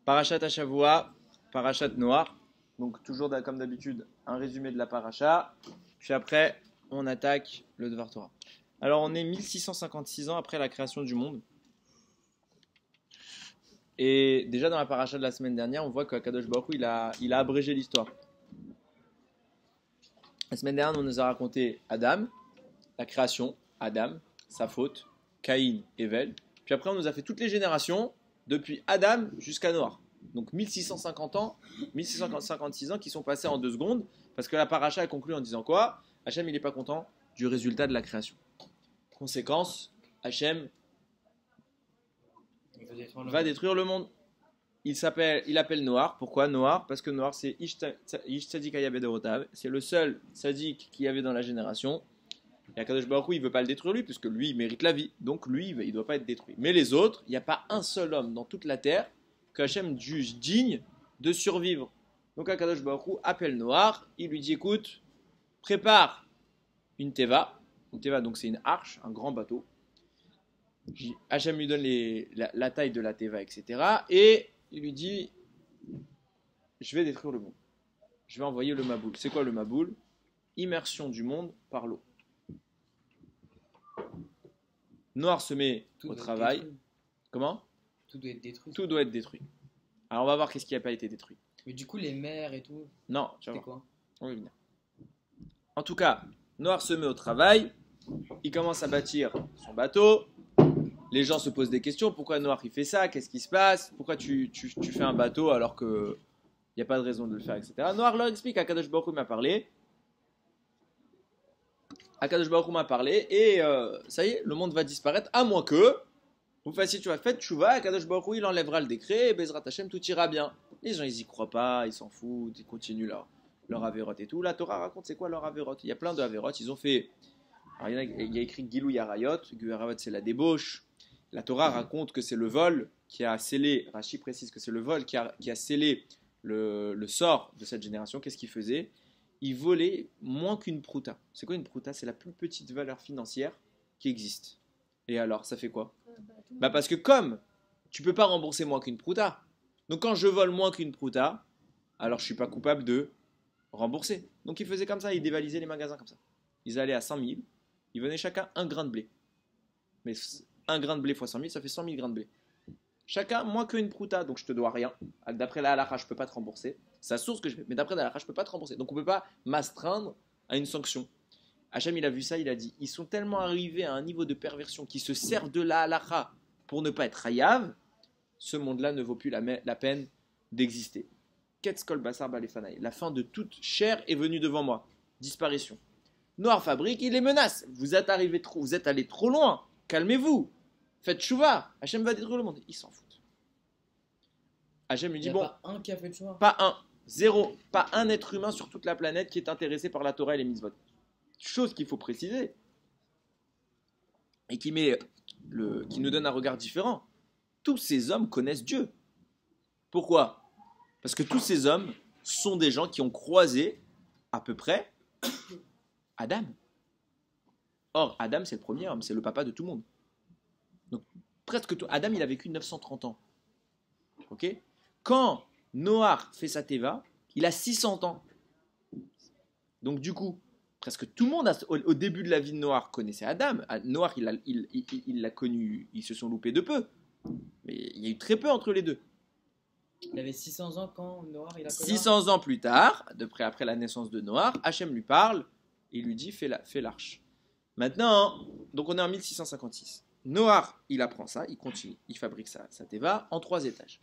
Parashat Hashavua, Parashat Noach. Donc toujours comme d'habitude, un résumé de la paracha. Puis après, on attaque le Devar Torah. Alors on est 1656 ans après la création du monde. Et déjà dans la paracha de la semaine dernière, on voit qu'Akadosh Baruch Hu, il a abrégé l'histoire. La semaine dernière, on nous a raconté Adam, la création, Adam, sa faute, Caïn, Ével. Puis après, on nous a fait toutes les générations, depuis Adam jusqu'à Noach. Donc 1650 ans, 1656 ans qui sont passés en 2 secondes, parce que la paracha a conclu en disant quoi? Hachem, il n'est pas content du résultat de la création. Conséquence, Hachem va détruire le monde. Il appelle Noach. Pourquoi Noach? Parce que Noach, c'est Ish Tzadik Hayabed Orotav. C'est le seul Tzadik qu'il y avait dans la génération. Et Akadosh Baruch Hu, il ne veut pas le détruire lui, puisque lui, il mérite la vie. Donc lui, il ne doit pas être détruit. Mais les autres, il n'y a pas un seul homme dans toute la terre que Hachem juge digne de survivre. Donc Akadosh Baruch Hu appelle Noach. Il lui dit, écoute, prépare une teva. Une teva, donc c'est une arche, un grand bateau. Hachem lui donne la taille de la teva, etc. Et il lui dit, je vais détruire le monde. Je vais envoyer le Maboul. C'est quoi le Maboul? Immersion du monde par l'eau. Noach se met au travail. Comment? Tout doit être détruit. Tout doit être détruit. Alors on va voir qu'est-ce qui n'a pas été détruit. Mais du coup, les mers et tout. Non, tu vas C'est voir. quoi? On va venir. En tout cas, Noach se met au travail. Il commence à bâtir son bateau. Les gens se posent des questions. Pourquoi Noach il fait ça? Qu'est-ce qui se passe? Pourquoi tu fais un bateau alors qu'il n'y a pas de raison de le faire, etc. Noach leur explique. Akadosh Baruch Hu m'a parlé. Akadosh Baruch Hu m'a parlé. Et ça y est, le monde va disparaître. À moins que vous fassiez faites tchouva. Akadosh Baruch Hu il enlèvera le décret. Et Bezrat Hashem, tout ira bien. Les gens ils y croient pas. Ils s'en foutent. Ils continuent leur avérote et tout. La Torah raconte c'est quoi leur avérote. Il y a plein de avérotes. Ils ont fait. Alors, il y a écrit Gilou Yarayot. Gilou Yarayot c'est la débauche. La Torah raconte que c'est le vol qui a scellé, Rashi précise que c'est le vol qui a scellé le sort de cette génération. Qu'est-ce qu'il faisait? Il volait moins qu'une prouta. C'est quoi une prouta? C'est la plus petite valeur financière qui existe. Et alors, ça fait quoi? Parce que comme tu peux pas rembourser moins qu'une prouta, donc quand je vole moins qu'une prouta, alors je suis pas coupable de rembourser. Donc ils faisaient comme ça, ils dévalisaient les magasins comme ça. Ils allaient à 100 000, ils venaient chacun un grain de blé. Mais un grain de blé fois 100 000, ça fait 100 000 grains de blé. Chacun, moins qu'une prouta, donc je te dois rien. D'après la halakha, je ne peux pas te rembourser. C'est la source que je fais. Mais d'après la halakha, je ne peux pas te rembourser. Donc on ne peut pas m'astreindre à une sanction. Hachem, il a vu ça, il a dit, ils sont tellement arrivés à un niveau de perversion qu'ils se servent de la halakha pour ne pas être hayav, ce monde-là ne vaut plus la peine d'exister. Ketskol basar balefanaï. La fin de toute chair est venue devant moi. Disparition. Noir fabrique, il les menace. Vous êtes allés trop loin. Calmez-vous. Faites chouva. Hachem va détruire le monde. Ils s'en foutent. Hachem lui dit, bon, pas un qui a fait le choix. pas un, zéro, pas un être humain sur toute la planète qui est intéressé par la Torah et les mitzvot. Chose qu'il faut préciser et qui nous donne un regard différent. Tous ces hommes connaissent Dieu. Pourquoi? Parce que tous ces hommes sont des gens qui ont croisé à peu près Adam. Or, Adam, c'est le premier homme, c'est le papa de tout le monde. Donc, presque tout. Adam, il a vécu 930 ans. Ok? Quand Noach fait sa teva, il a 600 ans. Donc, du coup, presque tout le monde, au début de la vie de Noach, connaissait Adam. Noach, il l'a connu, ils se sont loupés de peu. Mais il y a eu très peu entre les deux. Il avait 600 ans quand Noach il a connu. 600 ans plus tard, après la naissance de Noach, Hachem lui parle et lui dit fais l'arche. Maintenant, donc on est en 1656. Noach, il apprend ça, il continue, il fabrique sa teva en 3 étages.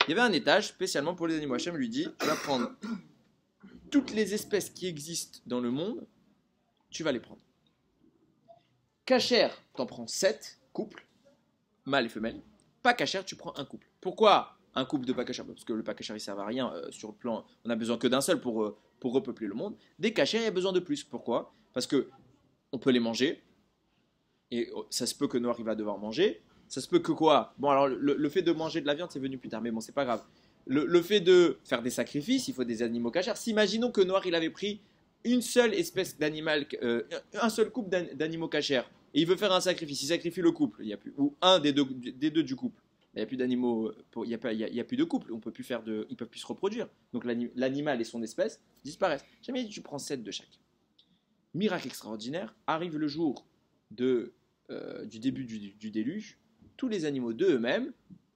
Il y avait un étage spécialement pour les animaux. Hachem lui dit tu vas prendre toutes les espèces qui existent dans le monde, tu vas les prendre. Kasher, t'en prends 7 couples, mâle et femelle. Pas kasher, tu prends un couple. Pourquoi un couple de pas kasher? Parce que le pas kasher, il ne sert à rien sur le plan. On a besoin que d'un seul pour repeupler le monde. Des kashers, il y a besoin de plus. Pourquoi? Parce que on peut les manger. Et ça se peut que Noach il va devoir manger. Ça se peut que quoi? Bon, alors le fait de manger de la viande, c'est venu plus tard. Mais bon, c'est pas grave. Le fait de faire des sacrifices, il faut des animaux kashers. Imaginons que Noach il avait pris une seule espèce d'animal, un seul couple d'animaux kashers. Et il veut faire un sacrifice. Il sacrifie le couple. Il y a plus, ou un des deux du couple. Il n'y a plus d'animaux, il y a plus de couple, on peut plus faire ils peuvent plus se reproduire. Donc l'animal et son espèce disparaissent. Jamais tu prends 7 de chaque. Miracle extraordinaire, arrive le jour du début du déluge, tous les animaux d'eux-mêmes,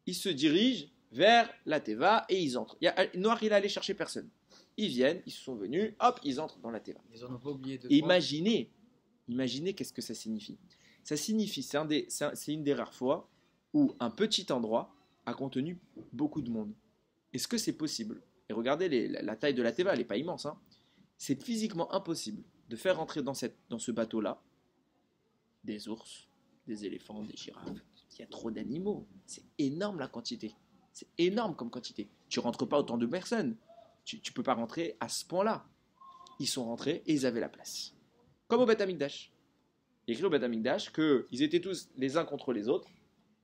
ils se dirigent vers la Teva et ils entrent. Noir, il est allé chercher personne. Ils viennent, ils sont venus, hop, ils entrent dans la Teva. Ils en ont pas oublié de Imaginez qu'est-ce que ça signifie. Ça signifie, c'est une des rares fois où un petit endroit a contenu beaucoup de monde. Est-ce que c'est possible? Et regardez la taille de la Teva, elle n'est pas immense. Hein. C'est physiquement impossible de faire entrer dans ce bateau-là des ours, des éléphants, des girafes. Il y a trop d'animaux. C'est énorme la quantité. C'est énorme comme quantité. Tu ne rentres pas autant de personnes. Tu ne peux pas rentrer à ce point-là. Ils sont rentrés et ils avaient la place. Comme au Beth Amikdash. Il est écrit au Beth Amikdash qu'ils étaient tous les uns contre les autres.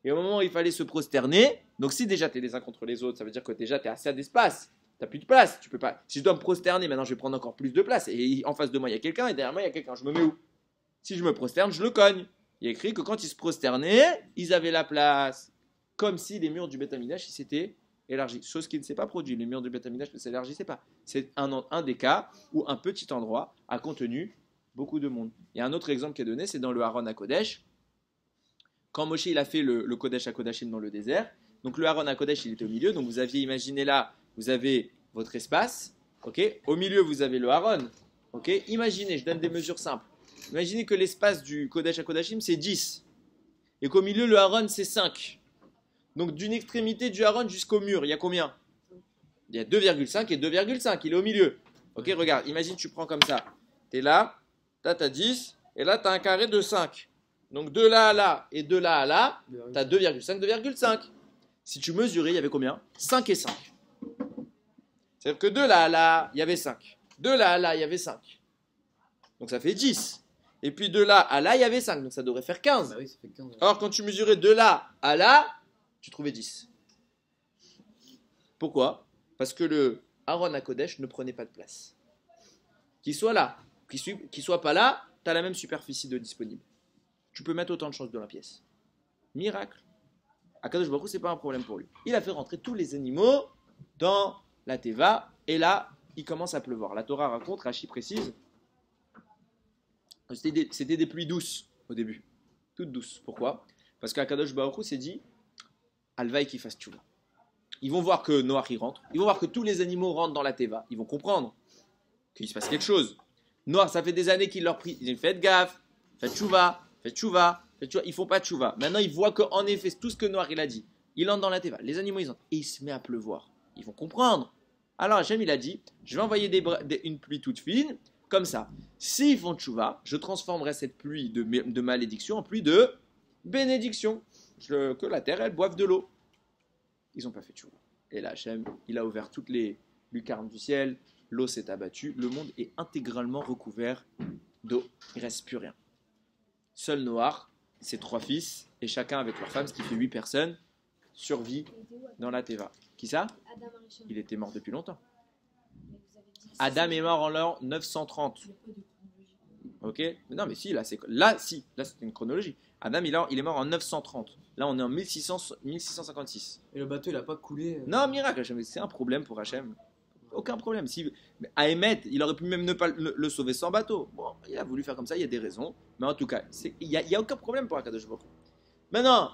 Et au moment où il fallait se prosterner, donc si déjà tu es les uns contre les autres, ça veut dire que déjà tu es assez d'espace. Tu n'as plus de place. Tu peux pas. Si je dois me prosterner, maintenant je vais prendre encore plus de place. Et en face de moi, il y a quelqu'un et derrière moi, il y a quelqu'un. Je me mets où? Si je me prosterne, je le cogne. Il est écrit que quand ils se prosternaient, ils avaient la place. Comme si les murs du Beth Amikdash s'étaient élargis. Chose qui ne s'est pas produite. Les murs du Beth Amikdash ne s'élargissaient pas. C'est un des cas où un petit endroit a contenu beaucoup de monde. Il y a un autre exemple qui est donné, c'est dans le Haron à Kodesh. Quand Moshe il a fait le Kodesh à Kodashim dans le désert, donc le Haron à Kodesh il était au milieu, donc vous aviez imaginé là, vous avez votre espace, ok, au milieu vous avez le Haron, ok, imaginez, je donne des mesures simples, imaginez que l'espace du Kodesh à Kodashim c'est 10, et qu'au milieu le Haron c'est 5, donc d'une extrémité du Haron jusqu'au mur, il y a combien? Il y a 2,5 et 2,5, il est au milieu, ok, regarde, imagine tu prends comme ça, tu es là, tu as 10, et là tu as un carré de 5. Donc de là à là et de là à là, tu as 2,5, 2,5. Si tu mesurais, il y avait combien? 5 et 5. C'est-à-dire que de là à là, il y avait 5. De là à là, il y avait 5. Donc ça fait 10. Et puis de là à là, il y avait 5. Donc ça devrait faire 15. Bah oui, ça fait 15. Or, quand tu mesurais de là à là, tu trouvais 10. Pourquoi? Parce que le Aaron à Kodesh ne prenait pas de place. Qu'il soit là, qu'il soit pas là, tu as la même superficie de disponible. Tu peux mettre autant de choses dans la pièce. Miracle. Akadosh Baruch Hu, c'est pas un problème pour lui. Il a fait rentrer tous les animaux dans la Teva, et là, il commence à pleuvoir. La Torah raconte, Rashi précise, c'était des pluies douces au début. Toutes douces. Pourquoi? Parce qu'Akadosh Baruch Hu s'est dit, Alvaï qui fasse tchouva. Ils vont voir que Noach y rentre, ils vont voir que tous les animaux rentrent dans la Teva, ils vont comprendre qu'il se passe quelque chose. Noach, ça fait des années qu'il leur prie, ils disent faites gaffe, faites tchouva. Faites tchouva, ils font pas tchouva. Maintenant, ils voient qu'en effet, tout ce que Noir il a dit, il entre dans la Teva, les animaux ils entrent, et il se met à pleuvoir. Ils vont comprendre. Alors Hachem il a dit, je vais envoyer une pluie toute fine, comme ça. S'ils font tchouva, je transformerai cette pluie de malédiction en pluie de bénédiction. Que la terre elle boive de l'eau. Ils n'ont pas fait tchouva. Et là Hachem, il a ouvert toutes les lucarnes du ciel, l'eau s'est abattue, le monde est intégralement recouvert d'eau. Il ne reste plus rien. Seul Noach, ses 3 fils, et chacun avec leur femme, ce qui fait 8 personnes, survit dans la Teva. Qui ça? Il était mort depuis longtemps. Adam est mort en l'an 930. Ok? Non, mais si, là c'est une chronologie. Adam, il est mort en 930. Là, on est en 1656. Et le bateau, il a pas coulé. Non, miracle, Hachem. C'est un problème pour Hachem. Aucun problème. À Emet, il aurait pu même ne pas le sauver sans bateau. Bon, il a voulu faire comme ça, il y a des raisons. Mais en tout cas, il n'y a aucun problème pour Akadosh Baruch Hu. Maintenant,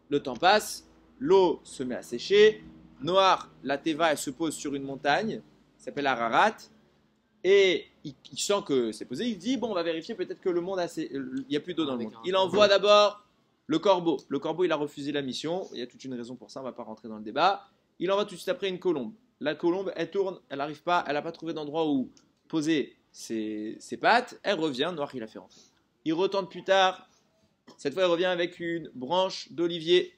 le temps passe, l'eau se met à sécher. Noir, la Teva, elle se pose sur une montagne, s'appelle Ararat. Et il sent que c'est posé. Il dit, bon, on va vérifier, peut-être que le monde il n'y a plus d'eau dans le monde. Il envoie d'abord le corbeau. Le corbeau, il a refusé la mission. Il y a toute une raison pour ça, on ne va pas rentrer dans le débat. Il envoie tout de suite après une colombe. La colombe, elle tourne, elle n'arrive pas, elle n'a pas trouvé d'endroit où poser ses pattes. Elle revient, Noir, il a fait rentrer. Il retente plus tard. Cette fois, elle revient avec une branche d'olivier.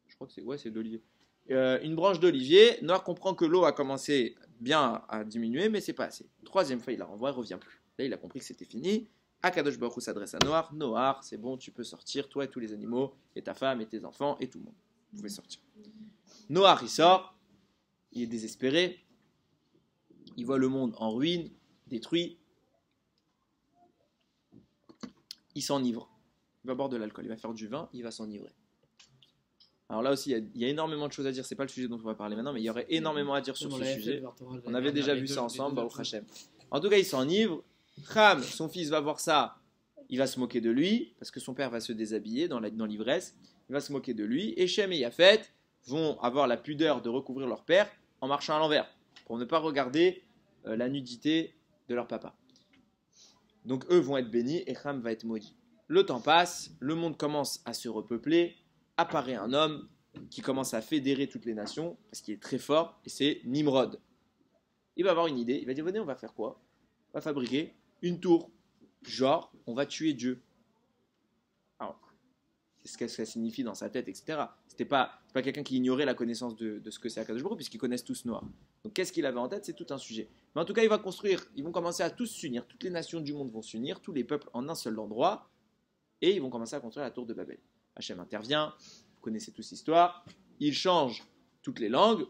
Je crois que c'est d'olivier. Une branche d'olivier. Noir comprend que l'eau a commencé bien à diminuer, mais c'est pas assez. Troisième fois, il la renvoie, elle revient plus. Là, il a compris que c'était fini. Akadosh Baruch Hu s'adresse à Noir. Noir, c'est bon, tu peux sortir, toi et tous les animaux, et ta femme et tes enfants et tout le monde. Vous pouvez sortir. Noir, il sort. Il est désespéré. Il voit le monde en ruine, détruit. Il s'enivre. Il va boire de l'alcool. Il va faire du vin, il va s'enivrer. Alors là aussi, il y a énormément de choses à dire. C'est pas le sujet dont on va parler maintenant, mais il y aurait énormément à dire sur ce sujet. On avait déjà vu ça ensemble, Baruch Hashem. En tout cas, il s'enivre. Ham, son fils, va voir ça. Il va se moquer de lui, parce que son père va se déshabiller dans l'ivresse. Il va se moquer de lui. Et Shem et Yafet vont avoir la pudeur de recouvrir leur père en marchant à l'envers, pour ne pas regarder la nudité de leur papa. Donc eux vont être bénis et Ham va être maudit. Le temps passe, le monde commence à se repeupler. Apparaît un homme qui commence à fédérer toutes les nations, parce qu'il est très fort, et c'est Nimrod. Il va avoir une idée, il va dire, venez, on va faire quoi? On va fabriquer une tour. Genre, on va tuer Dieu. Alors, c'est ce que ça signifie dans sa tête, etc. C'est pas quelqu'un qui ignorait la connaissance de ce que c'est Akadosh Baruch Hu, puisqu'ils connaissent tous Noah. Donc qu'est-ce qu'il avait en tête? C'est tout un sujet. Mais en tout cas, ils vont commencer à tous s'unir. Toutes les nations du monde vont s'unir, tous les peuples en un seul endroit, et ils vont commencer à construire la tour de Babel. Hachem intervient, vous connaissez tous l'histoire, il change toutes les langues,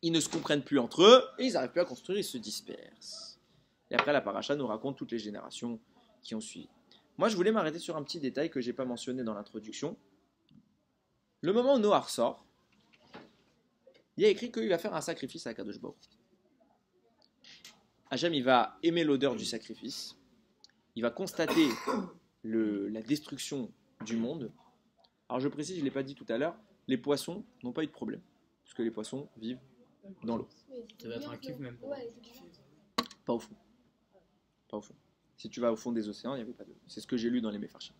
ils ne se comprennent plus entre eux, et ils n'arrivent plus à construire, ils se dispersent. Et après, la paracha nous raconte toutes les générations qui ont suivi. Moi, je voulais m'arrêter sur un petit détail que je n'ai pas mentionné dans l'introduction. Le moment où Noah sort, il y a écrit qu'il va faire un sacrifice à Kadosh Baruch Hu. Hachem, il va aimer l'odeur du sacrifice, il va constater la destruction du monde. Alors je précise, je ne l'ai pas dit tout à l'heure, les poissons n'ont pas eu de problème, puisque les poissons vivent dans l'eau. Ça va être un kiff même. Pas au fond. Pas au fond. Si tu vas au fond des océans, il n'y avait pas d'eau. C'est ce que j'ai lu dans les Mefarshim.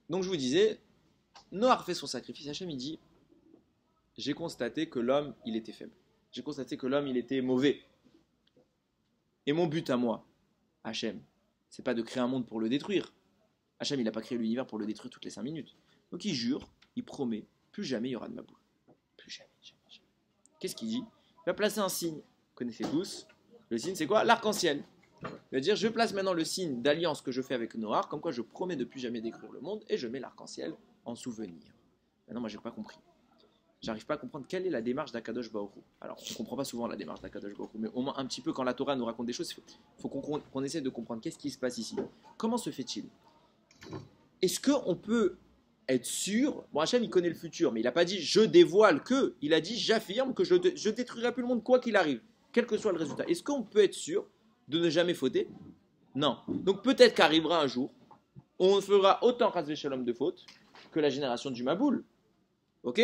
Donc je vous disais, Noah fait son sacrifice. Hachem il dit, j'ai constaté que l'homme, il était faible. J'ai constaté que l'homme, il était mauvais. Et mon but à moi, Hachem, c'est pas de créer un monde pour le détruire. Hachem, il n'a pas créé l'univers pour le détruire toutes les 5 minutes. Donc il jure, il promet, plus jamais il y aura de Maboul. Plus jamais, jamais, jamais. Qu'est-ce qu'il dit? Il va placer un signe. Vous connaissez tous. Le signe, c'est quoi? L'arc-en-ciel. Il va dire, je place maintenant le signe d'alliance que je fais avec Noah, comme quoi je promets de plus jamais détruire le monde, et je mets l'arc-en-ciel en souvenir. Maintenant, moi, j'ai pas compris. J'arrive pas à comprendre quelle est la démarche d'Akadosh Baruch Hu. Alors, on ne comprend pas souvent la démarche d'Akadosh Baruch Hu, mais au moins un petit peu quand la Torah nous raconte des choses, il faut qu'on essaie de comprendre qu'est-ce qui se passe ici. Comment se fait-il? Est-ce qu'on peut être sûr? Bon, Hachem, il connaît le futur, mais il n'a pas dit je dévoile que. Il a dit j'affirme que je détruirai plus le monde quoi qu'il arrive, quel que soit le résultat. Est-ce qu'on peut être sûr de ne jamais fauter? Non. Donc peut-être qu'arrivera un jour, on fera autant Chas v'Shalom de fautes que la génération du Maboul. Ok?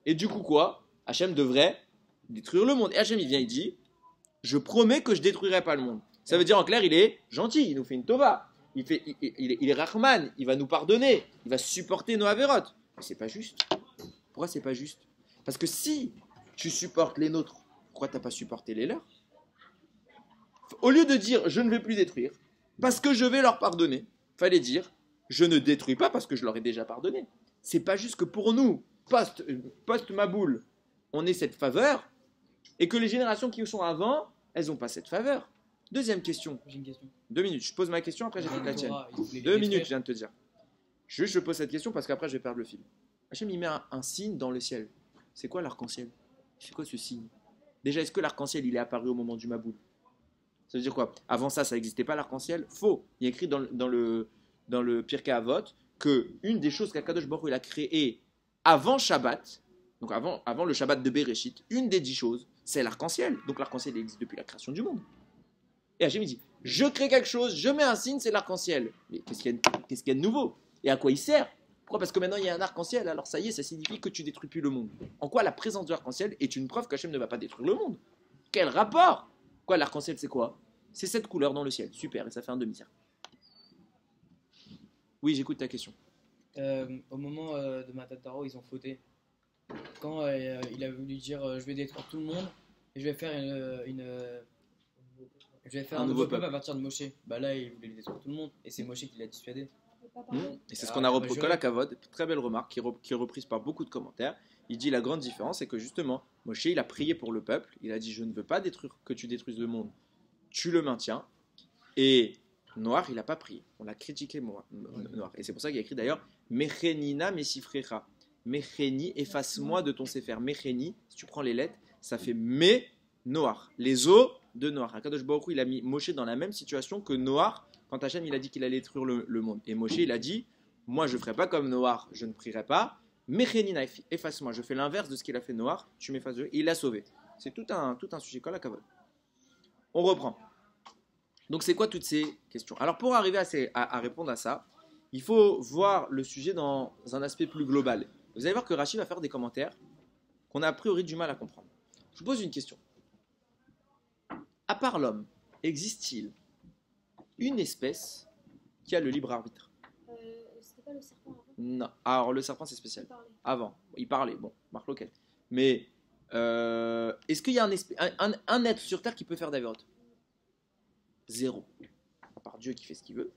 Et du coup quoi? Hachem devrait détruire le monde. Et Hachem il vient, il dit, je promets que je détruirai pas le monde. Ça veut dire en clair, il est gentil, il nous fait une tova. Il est Rahman, il va nous pardonner, il va supporter nos avérotes. Mais c'est pas juste. Pourquoi c'est pas juste? Parce que si tu supportes les nôtres, pourquoi t'as pas supporté les leurs? Au lieu de dire je ne vais plus détruire, parce que je vais leur pardonner, fallait dire je ne détruis pas parce que je leur ai déjà pardonné. C'est pas juste que pour nous, post-Maboul, on ait cette faveur, et que les générations qui sont avant, elles n'ont pas cette faveur. Deuxième question. J'ai une question. 2 minutes. Je pose ma question, après j'écoute la tienne. 2 minutes, je viens de te dire. Je pose cette question parce qu'après je vais perdre le fil. Hachem, il met un signe dans le ciel. C'est quoi l'arc-en-ciel? C'est quoi ce signe? Déjà, est-ce que l'arc-en-ciel, il est apparu au moment du Maboul? Ça veut dire quoi? Avant ça n'existait pas l'arc-en-ciel? Faux. Il y a écrit dans le Pirkei Avot que une des choses qu'Akadosh Baruch Hu il a créé avant Shabbat, donc avant le Shabbat de Bereshit, une des 10 choses, c'est l'arc-en-ciel. Donc l'arc-en-ciel existe depuis la création du monde. Et Hachem dit, je crée quelque chose, je mets un signe, c'est l'arc-en-ciel. Mais qu'est-ce qu'il y a de nouveau? Et à quoi il sert? Pourquoi? Parce que maintenant il y a un arc-en-ciel, alors ça y est, ça signifie que tu détruis plus le monde. En quoi la présence de l'arc-en-ciel est une preuve qu'Hachem ne va pas détruire le monde? Quel rapport? Quoi, l'arc-en-ciel c'est quoi? C'est cette couleur dans le ciel, super, et ça fait un demi-cercle. Oui, j'écoute ta question. Au moment de Matataro, ils ont fauté. Quand il a voulu dire je vais détruire tout le monde et je vais faire un nouveau peuple à partir de Moshe. Bah là, il voulait détruire tout le monde et c'est Moshe qui l'a dissuadé. Et c'est ce qu'on a repris Kol HaKavod, très belle remarque qui est reprise par beaucoup de commentaires. Il dit la grande différence c'est que justement Moshe il a prié pour le peuple, il a dit je ne veux pas que tu détruises le monde, tu le maintiens. Et Noir il n'a pas prié, on l'a critiqué Noir. Et c'est pour ça qu'il a écrit d'ailleurs Mechenina Mesifrecha, Mecheni, efface-moi de ton sefer. Mecheni, si tu prends les lettres, ça fait Me Noir, les os de Noir. Akadosh Baruch Hu il a mis Moshe dans la même situation que Noir quand Hachem il a dit qu'il allait détruire le monde. Et Moshe il a dit moi je ne ferai pas comme Noach, je ne prierai pas. Mechenina, efface-moi, je fais l'inverse de ce qu'il a fait Noach, tu m'effaces de lui, il l'a sauvé. C'est tout un sujet, Kol HaKavod. On reprend. Donc c'est quoi toutes ces questions? Alors pour arriver à répondre à ça, il faut voir le sujet dans un aspect plus global. Vous allez voir que Rashi va faire des commentaires qu'on a a priori du mal à comprendre. Je vous pose une question. À part l'homme, existe-t-il une espèce qui a le libre arbitre? C'était pas le serpent avant? Non. Alors le serpent c'est spécial. Il parlait. Avant, il parlait. Bon, Marc Loquet. Mais est-ce qu'il y a un être sur Terre qui peut faire d'Averot? Zéro. À part Dieu qui fait ce qu'il veut.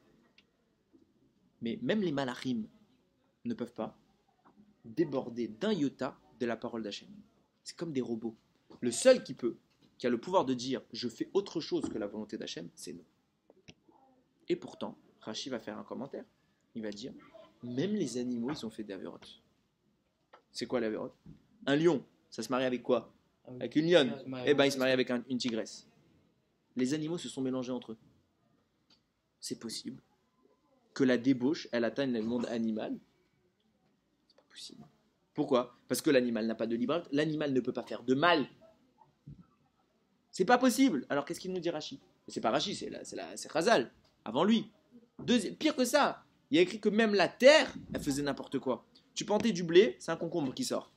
Mais même les malachim ne peuvent pas déborder d'un iota de la parole d'Hachem. C'est comme des robots. Le seul qui a le pouvoir de dire je fais autre chose que la volonté d'Hachem, c'est nous. Et pourtant, Rashi va faire un commentaire. Il va dire même les animaux, ils ont fait des avérotes. C'est quoi l'avérote? Un lion, ça se marie avec quoi? Avec une lionne. Eh bien, il se marie avec une tigresse. Les animaux se sont mélangés entre eux. C'est possible que la débauche, elle atteigne le monde animal. C'est pas possible. Pourquoi? Parce que l'animal n'a pas de libre arbitre. L'animal ne peut pas faire de mal. C'est pas possible. Alors qu'est-ce qu'il nous dit Rashi? C'est pas Rashi, c'est Chazal. Avant lui. Pire que ça, il y a écrit que même la terre, elle faisait n'importe quoi. Tu plantais du blé, c'est un concombre qui sort.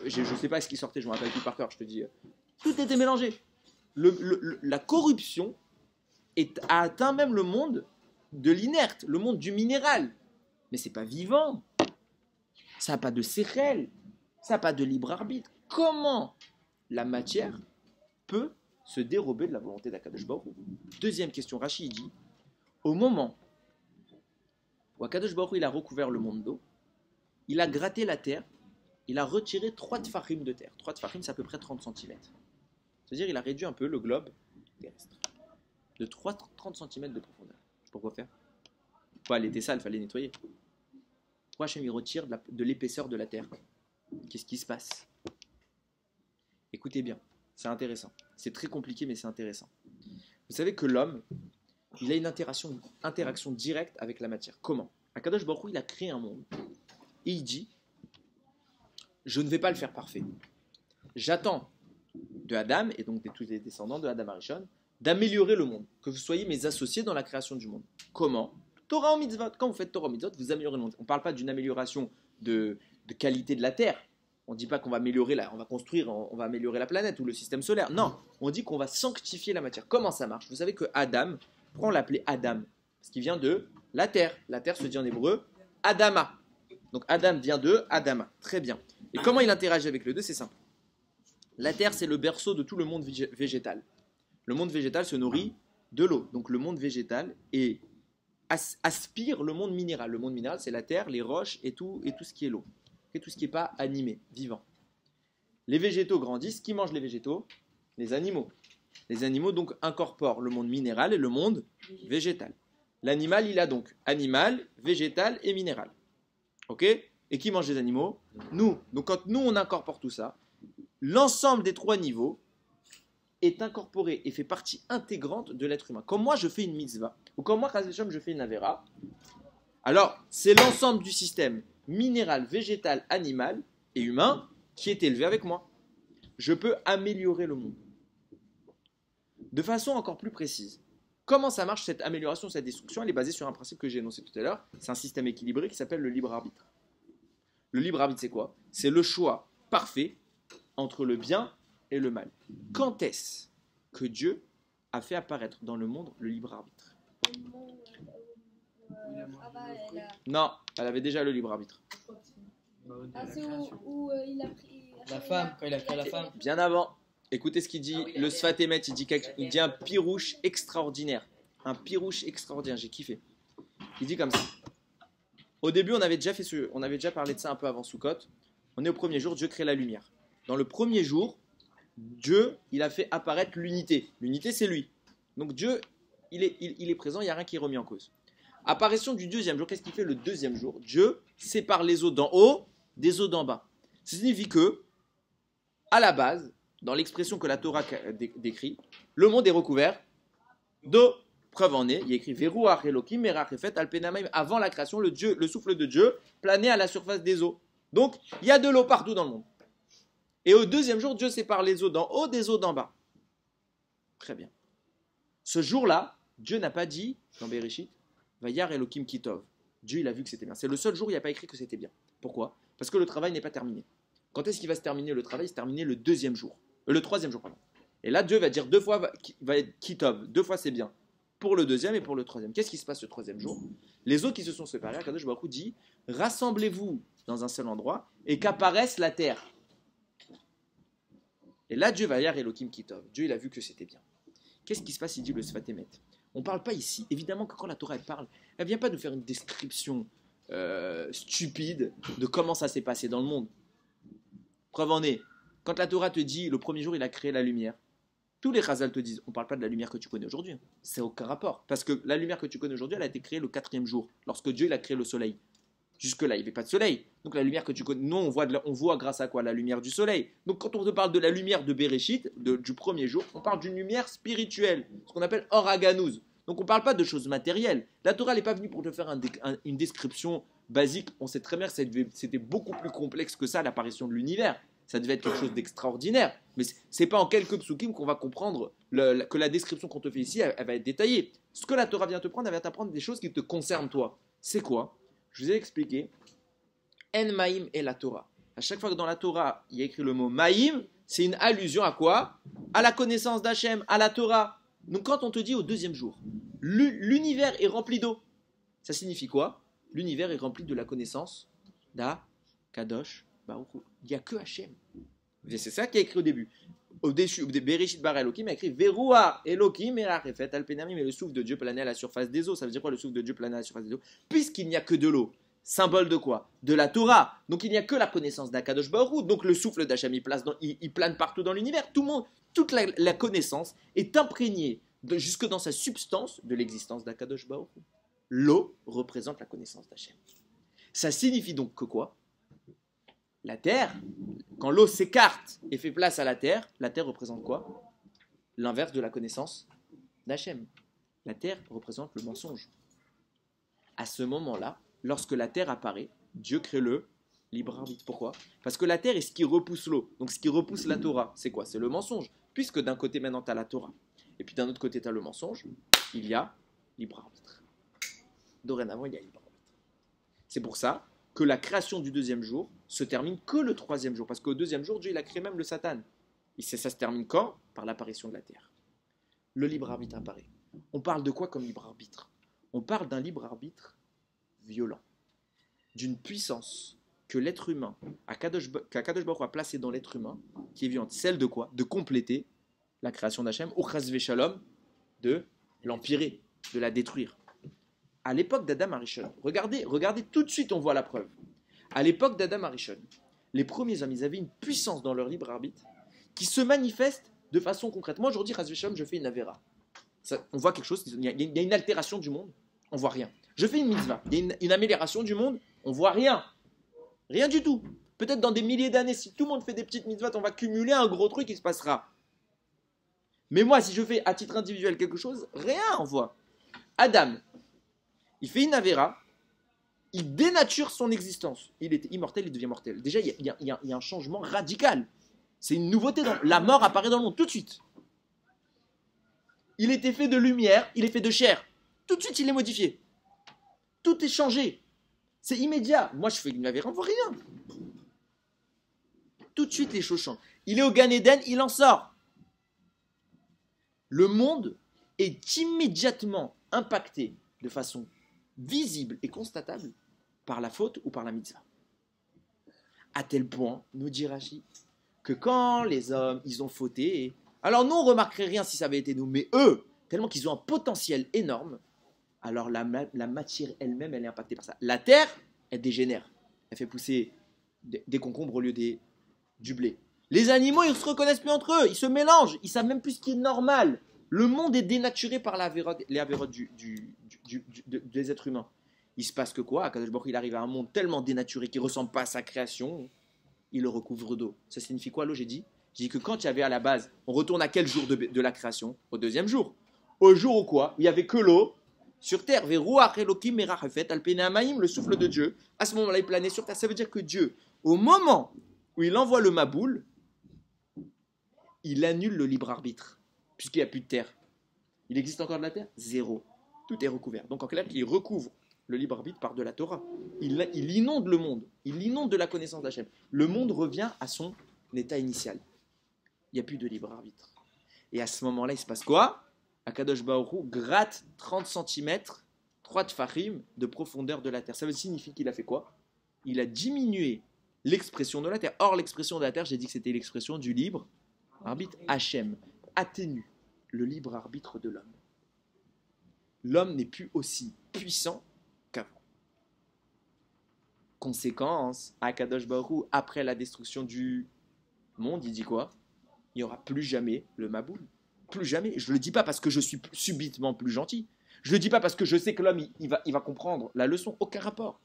Je ne sais pas ce qui sortait, je me rappelle plus par cœur, je te dis. Tout était mélangé. La corruption a atteint même le monde de l'inerte, le monde du minéral. Mais c'est pas vivant. Ça n'a pas de sérel. Ça n'a pas de libre arbitre. Comment la matière peut se dérober de la volonté d'Akadosh Baruch Hu? Deuxième question, Rashi dit, au moment où Akadosh Baruch Hu, il a recouvert le monde d'eau, il a gratté la terre, il a retiré 3 tfachim de terre. 3 tfachim, c'est à peu près 30 cm. C'est-à-dire il a réduit un peu le globe terrestre de 30 cm de profondeur. Pourquoi faire? Elle était sale, il fallait nettoyer. Pourquoi Hachem il retire de l'épaisseur de la terre? Qu'est-ce qui se passe? Écoutez bien, c'est intéressant. C'est très compliqué, mais c'est intéressant. Vous savez que l'homme, il a une interaction directe avec la matière. Comment? Akadosh Baruch Hu, il a créé un monde. Et il dit, je ne vais pas le faire parfait. J'attends de Adam, et donc de tous les descendants de Adam Arishon, d'améliorer le monde. Que vous soyez mes associés dans la création du monde. Comment? Torah en mitzvot. Quand vous faites Torah en mitzvot, vous améliorez le monde. On ne parle pas d'une amélioration de qualité de la terre. On ne dit pas qu'on va améliorer, on va améliorer la planète ou le système solaire. Non, on dit qu'on va sanctifier la matière. Comment ça marche? Vous savez que Adam, pourquoi on l'appelait Adam? Parce qu'il vient de la terre. La terre se dit en hébreu Adama. Donc Adam vient de Adama. Très bien. Et comment il interagit avec le deux? C'est simple. La terre, c'est le berceau de tout le monde végétal. Le monde végétal se nourrit de l'eau. Donc le monde végétal aspire le monde minéral. Le monde minéral, c'est la terre, les roches et tout ce qui est l'eau. Et tout ce qui n'est pas animé, vivant. Les végétaux grandissent. Qui mange les végétaux? Les animaux. Les animaux donc incorporent le monde minéral et le monde végétal. L'animal, il a donc animal, végétal et minéral. Ok? Et qui mange les animaux? Nous. Donc quand nous, on incorpore tout ça, l'ensemble des 3 niveaux est incorporé et fait partie intégrante de l'être humain. Comme moi, je fais une mitzvah, ou comme moi, je fais une avera, alors c'est l'ensemble du système minéral, végétal, animal et humain qui est élevé avec moi. Je peux améliorer le monde. De façon encore plus précise. Comment ça marche cette amélioration, cette destruction? Elle est basée sur un principe que j'ai énoncé tout à l'heure. C'est un système équilibré qui s'appelle le libre arbitre. Le libre arbitre, c'est quoi? C'est le choix parfait entre le bien et le mal. Quand est-ce que Dieu a fait apparaître dans le monde le libre arbitre? Non, elle avait déjà le libre arbitre. C'est où il a pris La femme, quand il a créé la femme. Bien avant. Écoutez ce qu'il dit, le Sfat Emet, il dit un pirouche extraordinaire. Un pirouche extraordinaire, j'ai kiffé. Il dit comme ça. Au début, on avait déjà parlé de ça un peu avant Sukkot. On est au premier jour, Dieu crée la lumière. Dans le premier jour, Dieu, il a fait apparaître l'unité. L'unité, c'est lui. Donc Dieu, il est présent, il n'y a rien qui est remis en cause. Apparition du deuxième jour, qu'est-ce qu'il fait le deuxième jour? Dieu sépare les eaux d'en haut des eaux d'en bas. Ça signifie que, à la base, dans l'expression que la Torah décrit, le monde est recouvert d'eau. Preuve en est, il y a écrit Veruach Elokim Merachefet Alpenamaim. Avant la création, le souffle de Dieu planait à la surface des eaux. Donc, il y a de l'eau partout dans le monde. Et au deuxième jour, Dieu sépare les eaux d'en haut des eaux d'en bas. Très bien. Ce jour-là, Dieu n'a pas dit, dans Bereshit, Vayar Elokim Kitov. Dieu, il a vu que c'était bien. C'est le seul jour où il n'a pas écrit que c'était bien. Pourquoi? Parce que le travail n'est pas terminé. Quand est-ce qu'il va se terminer le travail? Il se terminer le troisième jour, pardon. Et là, Dieu va dire deux fois, va être Kitov, 2 fois c'est bien. Pour le deuxième et pour le troisième. Qu'est-ce qui se passe le troisième jour? Les eaux qui se sont séparées, Akadosh Baruch Hu dit, rassemblez-vous dans un seul endroit et qu'apparaisse la terre. Et là, Dieu va dire Elohim Kitov. Dieu, il a vu que c'était bien. Qu'est-ce qui se passe? Il dit le Sfat Emet. On ne parle pas ici. Évidemment que quand la Torah elle parle, elle ne vient pas nous faire une description stupide de comment ça s'est passé dans le monde. Preuve en est, quand la Torah te dit le premier jour il a créé la lumière, tous les Chazal te disent on ne parle pas de la lumière que tu connais aujourd'hui. C'est aucun rapport. Parce que la lumière que tu connais aujourd'hui, elle a été créée le 4e jour, lorsque Dieu il a créé le soleil. Jusque-là, il n'y avait pas de soleil. Donc la lumière que tu connais, nous on voit grâce à quoi? La lumière du soleil. Donc quand on te parle de la lumière de Bereshit, du premier jour, on parle d'une lumière spirituelle, ce qu'on appelle Oraganouz. Donc on ne parle pas de choses matérielles. La Torah n'est pas venue pour te faire une description basique. On sait très bien que c'était beaucoup plus complexe que ça, l'apparition de l'univers. Ça devait être quelque chose d'extraordinaire. Mais ce n'est pas en quelques psukim qu'on va comprendre que la description qu'on te fait ici, elle va être détaillée. Ce que la Torah vient te prendre, elle va t'apprendre des choses qui te concernent toi. C'est quoi? Je vous ai expliqué. En Maïm et la Torah. À chaque fois que dans la Torah, il y a écrit le mot Maïm, c'est une allusion à quoi? À la connaissance d'Hachem, à la Torah. Donc quand on te dit au deuxième jour, l'univers est rempli d'eau, ça signifie quoi? L'univers est rempli de la connaissance d'Akadosh Baruch Hu. Il n'y a que Hachem. C'est ça qui est écrit au début. Au-dessus, Bereshit bara Elokim a écrit Veruah Elokim Merachefet Alpenamim, et le souffle de Dieu planait à la surface des eaux. Ça veut dire quoi le souffle de Dieu planait à la surface des eaux? Puisqu'il n'y a que de l'eau. Symbole de quoi? De la Torah. Donc il n'y a que la connaissance d'Akadosh Baruch Hu. Donc le souffle d'Hachem, il plane partout dans l'univers. Tout le monde, toute la connaissance est imprégnée jusque dans sa substance de l'existence d'Akadosh Baruch Hu. L'eau représente la connaissance d'Hachem. Ça signifie donc que quoi? La terre, quand l'eau s'écarte et fait place à la terre représente quoi? L'inverse de la connaissance d'Hachem. La terre représente le mensonge. À ce moment-là, lorsque la terre apparaît, Dieu crée le libre arbitre. Pourquoi? Parce que la terre est ce qui repousse l'eau. Donc ce qui repousse la Torah, c'est quoi? C'est le mensonge. Puisque d'un côté maintenant tu as la Torah, et puis d'un autre côté tu as le mensonge, il y a libre arbitre. Dorénavant, il y a libre arbitre. C'est pour ça que la création du deuxième jour se termine que le troisième jour. Parce qu'au deuxième jour, Dieu il a créé même le Satan. Et ça se termine quand? Par l'apparition de la terre. Le libre arbitre apparaît. On parle de quoi comme libre arbitre? On parle d'un libre arbitre violent, d'une puissance que l'être humain, qu'Akadosh Baruch Hu a placée dans l'être humain, qui est violente. Celle de quoi? De compléter la création d'Hachem, ou chas v'shalom, de l'empirer, de la détruire. À l'époque d'Adam Arishon, regardez tout de suite, on voit la preuve. À l'époque d'Adam Arishon, les premiers hommes, ils avaient une puissance dans leur libre arbitre qui se manifeste de façon concrète. Moi aujourd'hui, chas v'shalom, je fais une avéra. On voit quelque chose, il y a une altération du monde, on voit rien. Je fais une mitzvah, il y a une amélioration du monde, on voit rien. Rien du tout. Peut-être dans des milliers d'années, si tout le monde fait des petites mitzvahs, on va cumuler un gros truc qui se passera. Mais moi, si je fais à titre individuel quelque chose, rien on voit. Adam, il fait une avéra, il dénature son existence. Il était immortel, il devient mortel. Déjà, il y a un changement radical. C'est une nouveauté. La mort apparaît dans le monde tout de suite. Il était fait de lumière, il est fait de chair. Tout de suite, il est modifié. Tout est changé. C'est immédiat. Moi, je fais une avéra, on ne voit rien. Tout de suite, les choses changent. Il est au Gan Eden, il en sort. Le monde est immédiatement impacté de façon visible et constatable par la faute ou par la mitzvah. À tel point, nous dit Rashi, que quand les hommes, ils ont fauté, alors nous, on ne remarquerait rien si ça avait été nous, mais eux, tellement qu'ils ont un potentiel énorme, alors la matière elle-même, elle est impactée par ça. La terre, elle dégénère. Elle fait pousser des concombres au lieu du blé. Les animaux, ils ne se reconnaissent plus entre eux, ils se mélangent, ils ne savent même plus ce qui est normal. Le monde est dénaturé par les avérotes des êtres humains. Il se passe que quoi? Akadosh Baruch Hu, il arrive à un monde tellement dénaturé qui ne ressemble pas à sa création, il le recouvre d'eau. Ça signifie quoi l'eau? J'ai dit que quand il y avait à la base, on retourne à quel jour de la création? Au deuxième jour. Au jour où quoi? Il n'y avait que l'eau sur terre. Veruach Elokim merachefet al pnei hamayim, le souffle de Dieu. À ce moment-là, il planait sur terre. Ça veut dire que Dieu, au moment où il envoie le Maboul, il annule le libre arbitre, puisqu'il n'y a plus de terre. Il existe encore de la terre? Zéro. Tout est recouvert. Donc en clair, il recouvre le libre arbitre par de la Torah. Il inonde le monde. Il inonde de la connaissance d'Hachem. Le monde revient à son état initial. Il n'y a plus de libre arbitre. Et à ce moment-là, il se passe quoi? Akadosh Baruch Hu gratte 30 cm, 3 tfachim de profondeur de la terre. Ça veut signifier qu'il a fait quoi? Il a diminué l'expression de la terre. Or, l'expression de la terre, j'ai dit que c'était l'expression du libre arbitre. Hachem atténue le libre arbitre de l'homme. L'homme n'est plus aussi puissant qu'avant. Conséquence, Akadosh Baruch Hu, après la destruction du monde, il dit quoi? Il n'y aura plus jamais le Maboul. Plus jamais. Je ne le dis pas parce que je suis subitement plus gentil. Je ne le dis pas parce que je sais que l'homme, il va comprendre la leçon. Aucun rapport.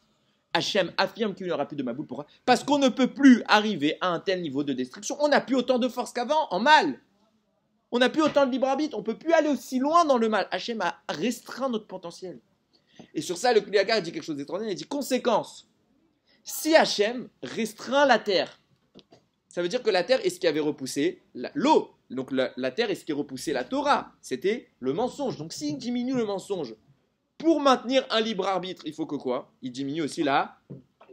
Hachem affirme qu'il n'y aura plus de Maboul. Pourquoi? Parce qu'on ne peut plus arriver à un tel niveau de destruction. On n'a plus autant de force qu'avant, en mal. On n'a plus autant de libre arbitre. On ne peut plus aller aussi loin dans le mal. Hachem a restreint notre potentiel. Et sur ça, le Kli Yakar dit quelque chose d'extraordinaire. Il dit, conséquence, si Hachem restreint la terre, ça veut dire que la terre est ce qui avait repoussé l'eau. Donc la terre est ce qui repoussait la Torah. C'était le mensonge. Donc s'il diminue le mensonge, pour maintenir un libre arbitre, il faut que quoi? Il diminue aussi la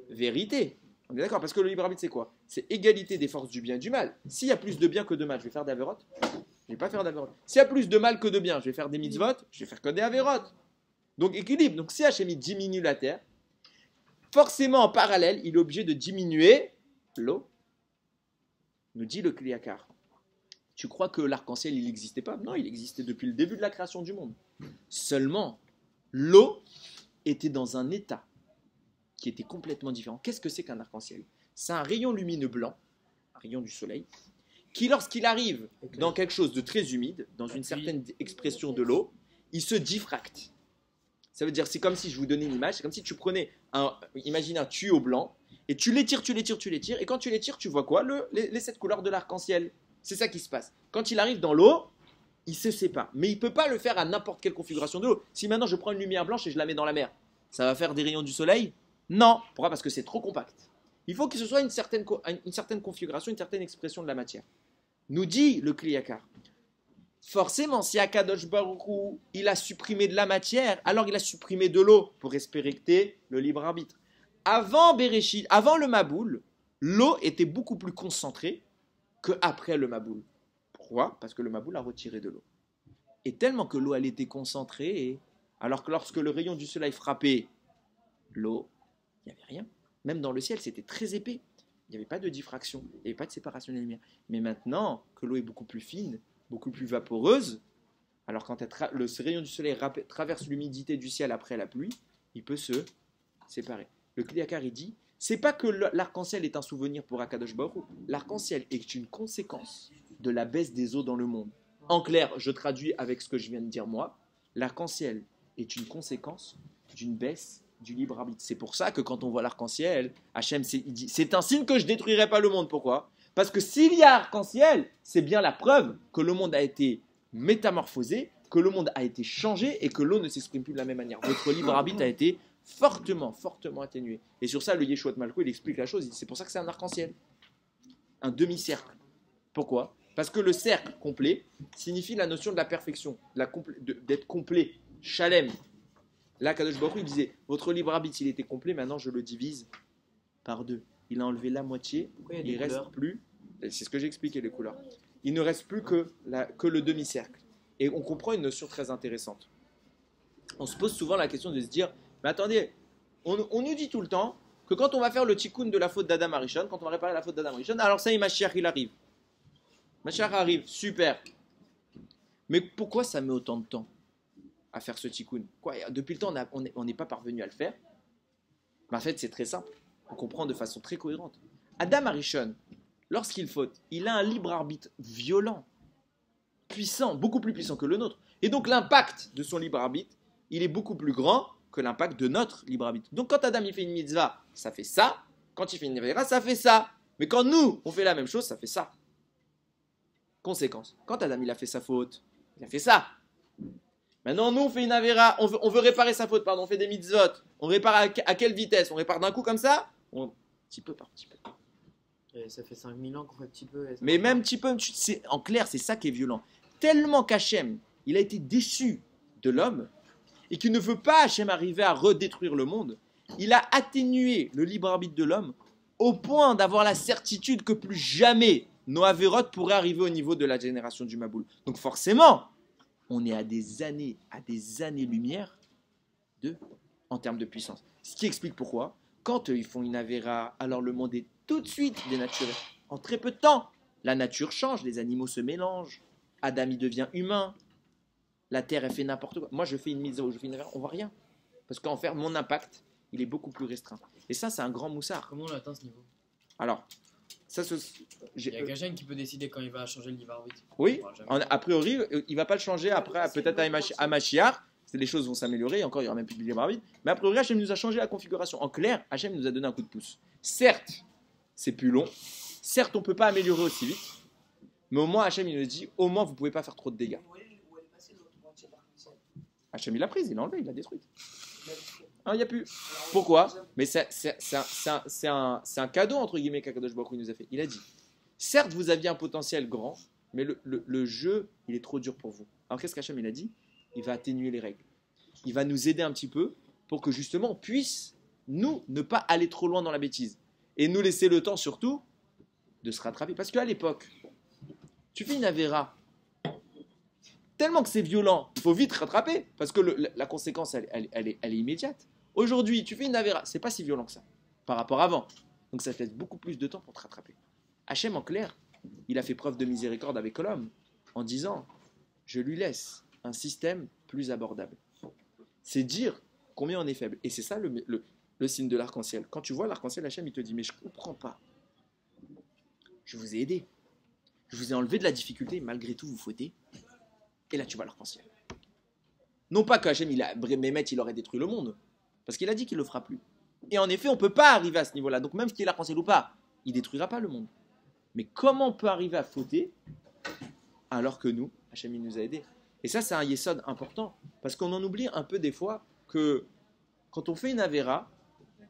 vérité. On est d'accord? Parce que le libre arbitre, c'est quoi? C'est égalité des forces du bien et du mal. S'il y a plus de bien que de mal, je vais faire des avérotes? Je ne vais pas faire d'avérotes. S'il y a plus de mal que de bien, je vais faire des mitzvot? Je vais faire que des avérotes. Donc équilibre. Donc si Hachem diminue la terre, forcément en parallèle, il est obligé de diminuer l'eau. Nous dit le Kli Yakar. Tu crois que l'arc-en-ciel, il n'existait pas? Non, il existait depuis le début de la création du monde. Seulement, l'eau était dans un état qui était complètement différent. Qu'est-ce que c'est qu'un arc-en-ciel? C'est un rayon lumineux blanc, un rayon du soleil, qui lorsqu'il arrive dans quelque chose de très humide, dans une certaine expression de l'eau, il se diffracte. Ça veut dire, c'est comme si je vous donnais une image, c'est comme si tu prenais, imagine un tuyau blanc, et tu l'étires, et quand tu l'étires, tu vois quoi? Les 7 couleurs de l'arc-en-ciel. C'est ça qui se passe. Quand il arrive dans l'eau, il se sépare. Mais il ne peut pas le faire à n'importe quelle configuration de l'eau. Si maintenant je prends une lumière blanche et je la mets dans la mer, ça va faire des rayons du soleil? Non. Pourquoi? Parce que c'est trop compact. Il faut que ce soit une certaine configuration, une certaine expression de la matière. Nous dit le Kli Yakar. Forcément, si Akadosh Baruch Hu, il a supprimé de la matière, alors il a supprimé de l'eau pour respecter le libre arbitre. Avant Bereshit, avant le Maboul, l'eau était beaucoup plus concentrée qu'après le Maboul. Pourquoi? Parce que le Maboul a retiré de l'eau. Et tellement que l'eau, elle était concentrée, alors que lorsque le rayon du soleil frappait l'eau, il n'y avait rien. Même dans le ciel, c'était très épais. Il n'y avait pas de diffraction, il n'y avait pas de séparation des lumières. Mais maintenant que l'eau est beaucoup plus fine, beaucoup plus vaporeuse, alors quand le rayon du soleil traverse l'humidité du ciel après la pluie, il peut se séparer. Le Kli Yakar, il dit, c'est pas que l'arc-en-ciel est un souvenir pour Akadosh Baruch Hu. L'arc-en-ciel est une conséquence de la baisse des eaux dans le monde. En clair, je traduis avec ce que je viens de dire moi, l'arc-en-ciel est une conséquence d'une baisse du libre arbitre. C'est pour ça que quand on voit l'arc-en-ciel, Hachem il dit, c'est un signe que je détruirai pas le monde. Pourquoi? Parce que s'il y a arc-en-ciel, c'est bien la preuve que le monde a été métamorphosé, que le monde a été changé et que l'eau ne s'exprime plus de la même manière. Votre libre arbitre a été fortement atténué. Et sur ça, le Yeshuot Malko, il explique la chose. Il dit, c'est pour ça que c'est un arc-en-ciel. Un demi-cercle. Pourquoi? Parce que le cercle complet signifie la notion de la perfection, d'être complet, shalem. Là, Kadosh Baruch Hu, il disait, votre libre arbitre, il était complet, maintenant je le divise par 2. Il a enlevé la moitié, il ne reste plus, c'est ce que j'ai expliqué, les couleurs. Il ne reste plus que le demi-cercle. Et on comprend une notion très intéressante. On se pose souvent la question de se dire, mais attendez, on nous dit tout le temps que quand on va faire le tikkun de la faute d'Adam Arishon, quand on va réparer la faute d'Adam Arishon, alors ça y est, Mashiach, il arrive. Mashiach arrive, super. Mais pourquoi ça met autant de temps à faire ce tikkun? Depuis le temps, on n'est pas parvenu à le faire. Mais en fait, c'est très simple. On comprend de façon très cohérente. Adam Arishon, lorsqu'il faute, il a un libre arbitre violent, puissant, beaucoup plus puissant que le nôtre. Et donc l'impact de son libre arbitre, il est beaucoup plus grand que l'impact de notre libre arbitre. Donc quand Adam il fait une mitzvah, ça fait ça. Quand il fait une avera, ça fait ça. Mais quand nous, on fait la même chose, ça fait ça. Conséquence. Quand Adam il a fait sa faute, il a fait ça. Maintenant, nous, on fait une avéra, on veut réparer sa faute, pardon, on fait des mitzvot. On répare à quelle vitesse? On répare d'un coup comme ça? Petit peu par petit peu. Et ça fait 5000 ans qu'on fait petit peu. Mais même petit peu, en clair, c'est ça qui est violent. Tellement qu'Hachem, il a été déçu de l'homme et qu'il ne veut pas, Hachem, arriver à redétruire le monde. Il a atténué le libre arbitre de l'homme au point d'avoir la certitude que plus jamais nos avérotes pourraient arriver au niveau de la génération du Maboul. Donc forcément, on est à des années-lumière en termes de puissance. Ce qui explique pourquoi, quand ils font une avéra, alors le monde est tout de suite dénaturé. En très peu de temps, la nature change, les animaux se mélangent, Adam il devient humain, la terre elle fait n'importe quoi. Moi je fais une mise au, je fais une avéra, on voit rien. Parce qu'en fait, mon impact, il est beaucoup plus restreint. Et ça, c'est un grand moussard. Comment on atteint ce niveau? Alors, ça il y a quelqu'un qui peut décider quand il va changer le libre arbitre. Oui, a priori, il ne va pas le changer après, peut-être à Mashiach. Les choses vont s'améliorer, encore il n'y aura même plus de libre arbitre. Mais a priori, Hachem nous a changé la configuration. En clair, Hachem nous a donné un coup de pouce. Certes, c'est plus long. Certes, on ne peut pas améliorer aussi vite. Mais au moins, Hachem, il nous dit, au moins, vous ne pouvez pas faire trop de dégâts. Hachem, il l'a prise, il l'a enlevée, il l'a détruite. Il n'y a plus. Pourquoi? Mais c'est un cadeau, entre guillemets, qu'Akadosh Baruch Hu nous a fait. Il a dit, certes, vous aviez un potentiel grand, mais le jeu, il est trop dur pour vous. Alors, qu'est-ce qu'Hachem, il a dit? Il va atténuer les règles. Il va nous aider un petit peu pour que, justement, on puisse, nous, ne pas aller trop loin dans la bêtise. Et nous laisser le temps, surtout, de se rattraper. Parce qu'à l'époque, tu fais une avéra, tellement que c'est violent, il faut vite rattraper, parce que la conséquence, elle est immédiate. Aujourd'hui, tu fais une avéra, c'est pas si violent que ça, par rapport à avant. Donc ça te laisse beaucoup plus de temps pour te rattraper. Hachem, en clair, il a fait preuve de miséricorde avec l'homme, en disant, je lui laisse un système plus abordable. C'est dire combien on est faible. Et c'est ça le signe de l'arc-en-ciel. Quand tu vois l'arc-en-ciel, Hachem, il te dit, mais je comprends pas. Je vous ai aidé. Je vous ai enlevé de la difficulté, malgré tout, vous fautez. Et là, tu vois l'arc-en-ciel. Non pas que Hachem, Mehmet, il aurait détruit le monde, parce qu'il a dit qu'il ne le fera plus. Et en effet, on ne peut pas arriver à ce niveau-là. Donc même ce qui est l'arc-en-ciel ou pas, il ne détruira pas le monde. Mais comment on peut arriver à fauter alors que nous, Hachem, il nous a aidés? Et ça, c'est un yesod important, parce qu'on en oublie un peu des fois que quand on fait une avéra,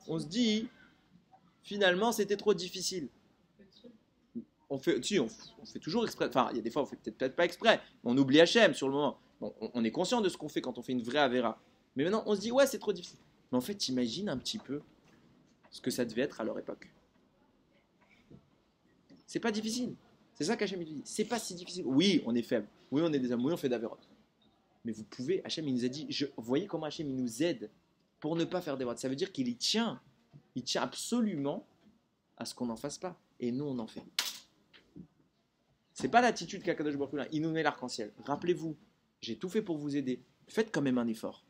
on se dit, finalement, c'était trop difficile. On fait toujours exprès. Enfin, il y a des fois, on fait peut-être pas exprès. Mais on oublie Hachem sur le moment. Bon, on est conscient de ce qu'on fait quand on fait une vraie avéra. Mais maintenant, on se dit, ouais, c'est trop difficile. Mais en fait, imagine un petit peu ce que ça devait être à leur époque. C'est pas difficile. C'est ça qu'Hachem dit. C'est pas si difficile. Oui, on est faible. Oui, on est des hommes. Oui, on fait d'avérotes. Mais vous pouvez. Hachem, il nous a dit. Vous voyez comment Hachem, il nous aide pour ne pas faire d'avérotes. Ça veut dire qu'il y tient. Il tient absolument à ce qu'on n'en fasse pas. Et nous, on en fait. C'est pas l'attitude qu'Akadosh Baruch Hu, il nous met l'arc-en-ciel. Rappelez-vous, j'ai tout fait pour vous aider. Faites quand même un effort.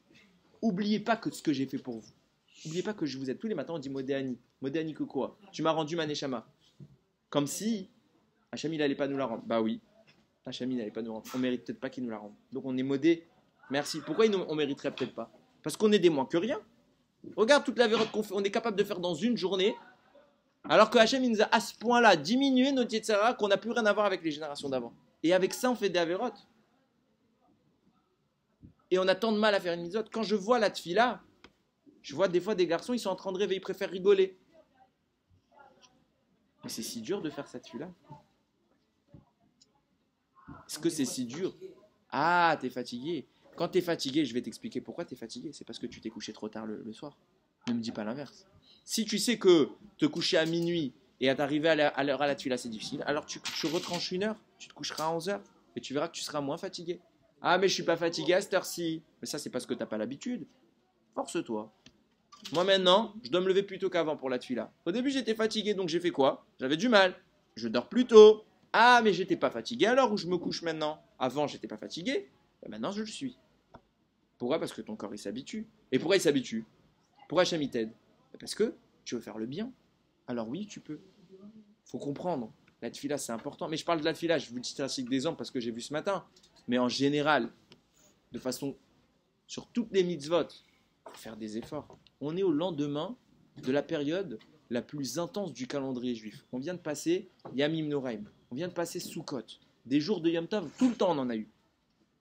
Oubliez pas que ce que j'ai fait pour vous. Oubliez pas que je vous aide. Tous les matins, on dit Modéani. Modéani que quoi? Tu m'as rendu ma neshama. Comme si Hachem, il n'allait pas nous la rendre. Bah oui, Hachem, il n'allait pas nous rendre. On mérite peut-être pas qu'il nous la rende. Donc on est modé. Merci. Pourquoi on mériterait peut-être pas? Parce qu'on est des moins que rien. Regarde toute la vérote qu'on fait. On est capable de faire dans une journée. Alors que Hachem, il nous a à ce point-là diminué notre Yetzirah qu'on n'a plus rien à voir avec les générations d'avant. Et avec ça, on fait des avérotes. Et on a tant de mal à faire une mitzvot. Quand je vois la tfila, je vois des fois des garçons, ils sont en train de rêver, ils préfèrent rigoler. Mais c'est si dur de faire cette tfila. Est-ce que c'est si dur? Ah, t'es fatigué. Quand t'es fatigué, je vais t'expliquer pourquoi t'es fatigué. C'est parce que tu t'es couché trop tard le soir. Ne me dis pas l'inverse. Si tu sais que te coucher à minuit et à t'arriver à l'heure à la tfila, c'est difficile, alors tu retranches une heure, tu te coucheras à 11h et tu verras que tu seras moins fatigué. Ah, mais je suis pas fatigué à cette heure-ci. Mais ça, c'est parce que tu n'as pas l'habitude. Force-toi. Moi, maintenant, je dois me lever plus tôt qu'avant pour la tfila. Au début, j'étais fatigué, donc j'ai fait quoi? J'avais du mal. Je dors plus tôt. Ah, mais j'étais pas fatigué alors où je me couche maintenant? Avant, j'étais pas fatigué. Ben maintenant, je le suis. Pourquoi? Parce que ton corps, il s'habitue. Et pourquoi il s'habitue? Pourquoi Hachem, il t'aide? Parce que tu veux faire le bien. Alors oui, tu peux. Faut comprendre. La tfila, c'est important. Mais je parle de la tfila, je vous dis un cycle d'exemple parce que j'ai vu ce matin. Mais en général, de façon, sur toutes les mitzvot, faire des efforts. On est au lendemain de la période la plus intense du calendrier juif. On vient de passer Yamim Noraim. On vient de passer Sukkot. Des jours de Yom Tov, tout le temps on en a eu.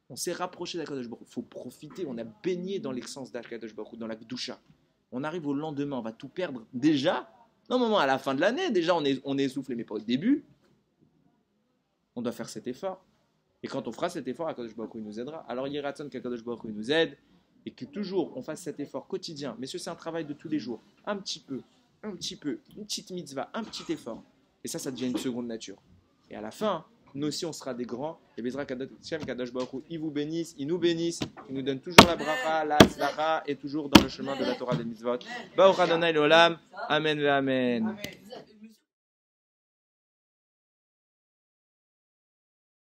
On s'est rapproché d'Akadosh Baruch Hu. Il faut profiter, on a baigné dans l'essence d'Akadosh Baruch Hu, dans la Gdusha. On arrive au lendemain, on va tout perdre déjà. Normalement, à la fin de l'année, déjà, on est essoufflé, mais pas au début. On doit faire cet effort. Et quand on fera cet effort, Akadosh Baruch Hu nous aidera. Alors, Yiratzon qu'Akadosh Baruch Hu nous aide et que toujours on fasse cet effort quotidien. Mais c'est un travail de tous les jours. Un petit peu, une petite mitzvah, un petit effort. Et ça devient une seconde nature. Et à la fin, nous aussi, on sera des grands. Et Bezrat Kadosh Baruch Hu, il vous bénisse, il nous bénisse, il nous donne toujours la bracha, la tzlacha, et toujours dans le chemin de la Torah des mitzvot. Baruch Adonai l'olam. Amen ve amen.